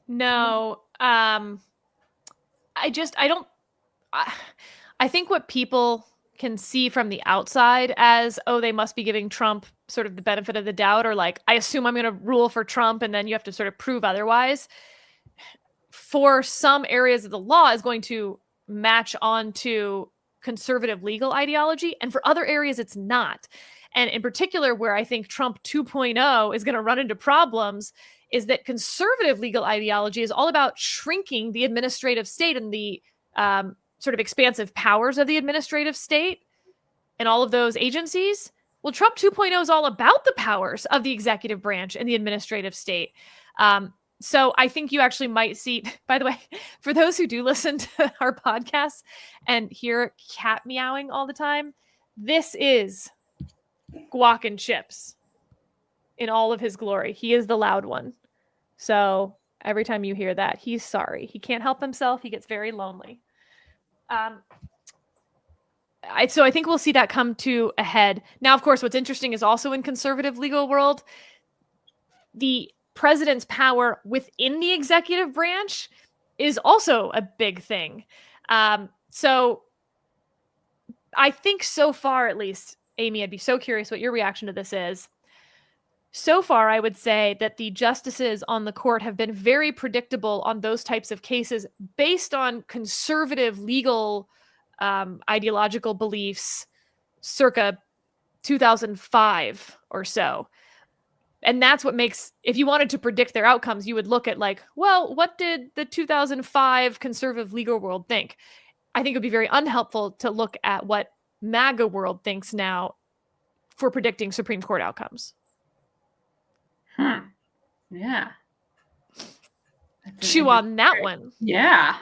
C: No, I think what people can see from the outside as, oh, they must be giving Trump sort of the benefit of the doubt, or like, I assume I'm going to rule for Trump, and then you have to sort of prove otherwise. For some areas of the law is going to match on to conservative legal ideology. And for other areas, it's not. And in particular, where I think Trump 2.0 is going to run into problems is that conservative legal ideology is all about shrinking the administrative state and the sort of expansive powers of the administrative state and all of those agencies. Well, Trump 2.0 is all about the powers of the executive branch and the administrative state. So I think you actually might see, by the way, for those who do listen to our podcasts and hear cat meowing all the time, this is Guac and Chips in all of his glory. He is the loud one. So every time you hear that, he's sorry. He can't help himself. He gets very lonely. So I think we'll see that come to a head. Now, of course, what's interesting is also in conservative legal world, the president's power within the executive branch is also a big thing. So I think so far, at least, Amy, I'd be so curious what your reaction to this is. So far, I would say that the justices on the court have been very predictable on those types of cases based on conservative legal ideological beliefs circa 2005 or so. And that's what makes, if you wanted to predict their outcomes, you would look at like, well, what did the 2005 conservative legal world think? I think it would be very unhelpful to look at what MAGA world thinks now for predicting Supreme Court outcomes.
B: Yeah.
C: Chew on that one.
B: Yeah.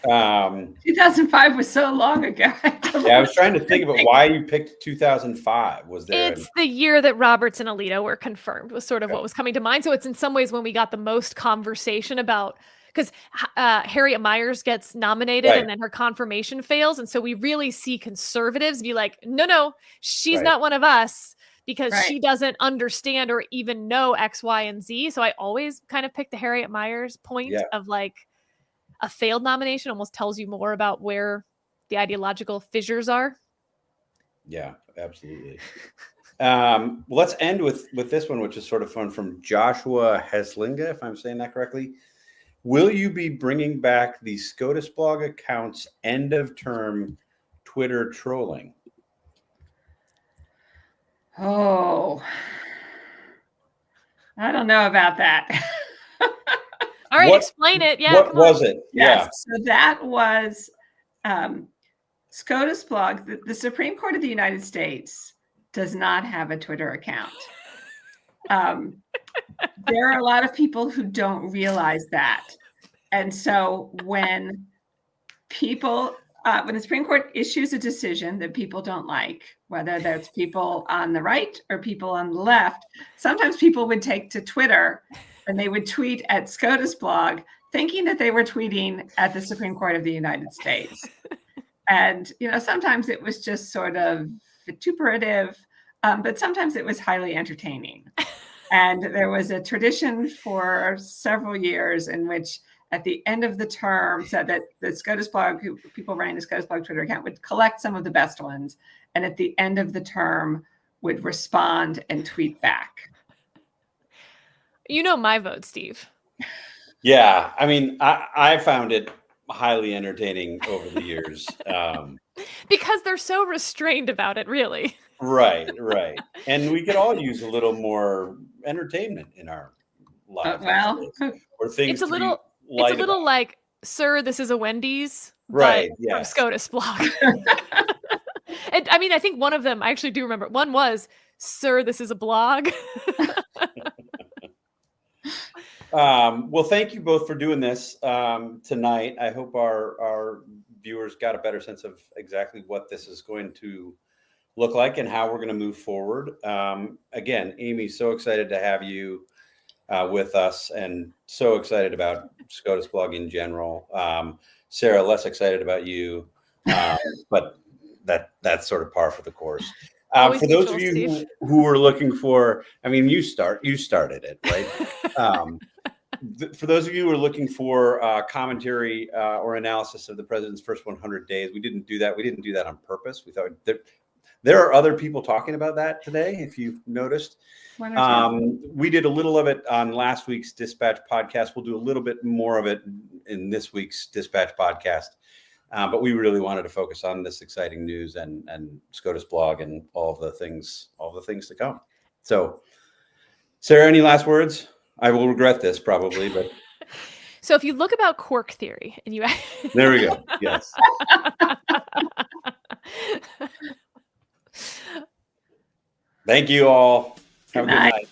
B: 2005 was so long ago.
A: Yeah, I was trying to think about why you picked 2005. Was there?
C: It's the year that Roberts and Alito were confirmed, was sort of what was coming to mind. So it's in some ways when we got the most conversation about, because Harriet Miers gets nominated and then her confirmation fails. And so we really see conservatives be like, no, she's not one of us because she doesn't understand or even know X, Y, and Z. So I always kind of pick the Harriet Miers point of like, a failed nomination almost tells you more about where the ideological fissures are.
A: Yeah, absolutely. Let's end with this one, which is sort of fun, from Joshua Heslinga, if I'm saying that correctly. Will you be bringing back the SCOTUSblog account's end of term Twitter trolling?
B: Oh, I don't know about that.
C: All right,
A: What-
C: explain it. Yeah,
A: what
C: come
A: was
C: on.
A: it?
B: Yes, so that was SCOTUSblog. The Supreme Court of the United States does not have a Twitter account. There are a lot of people who don't realize that. And so when the Supreme Court issues a decision that people don't like, whether that's people on the right or people on the left, sometimes people would take to Twitter and they would tweet at SCOTUSblog thinking that they were tweeting at the Supreme Court of the United States. And, sometimes it was just sort of vituperative, but sometimes it was highly entertaining. And there was a tradition for several years in which at the end of the term said that the SCOTUSblog, people running the SCOTUSblog Twitter account, would collect some of the best ones. And at the end of the term would respond and tweet back.
C: You know my vote, Steve.
A: Yeah, I mean, I found it highly entertaining over the years.
C: Because they're so restrained about it, really.
A: Right. And we could all use a little more entertainment in our lives. Or things
C: It's a little like, sir, this is a Wendy's.
A: Right.
C: But
A: Yes.
C: from SCOTUSblog. And I mean, I think one of them, I actually do remember. One was, sir, this is a blog.
A: Well, thank you both for doing this tonight. I hope our viewers got a better sense of exactly what this is going to look like and how we're going to move forward. Again, Amy, so excited to have you with us and so excited about SCOTUSblog in general. Sarah, less excited about you, but that's sort of par for the course. For those of you who are looking for, I mean, you started it, right? For those of you who are looking for commentary or analysis of the president's first 100 days, we didn't do that. We didn't do that on purpose. We thought there are other people talking about that today, if you've noticed. We did a little of it on last week's Dispatch podcast. We'll do a little bit more of it in this week's Dispatch podcast. But we really wanted to focus on this exciting news and SCOTUSblog and all the things to come. So, Sarah, any last words? I will regret this probably, but
C: so if you look about quark theory and you
A: there we go. Yes. Thank you all. Have a good night.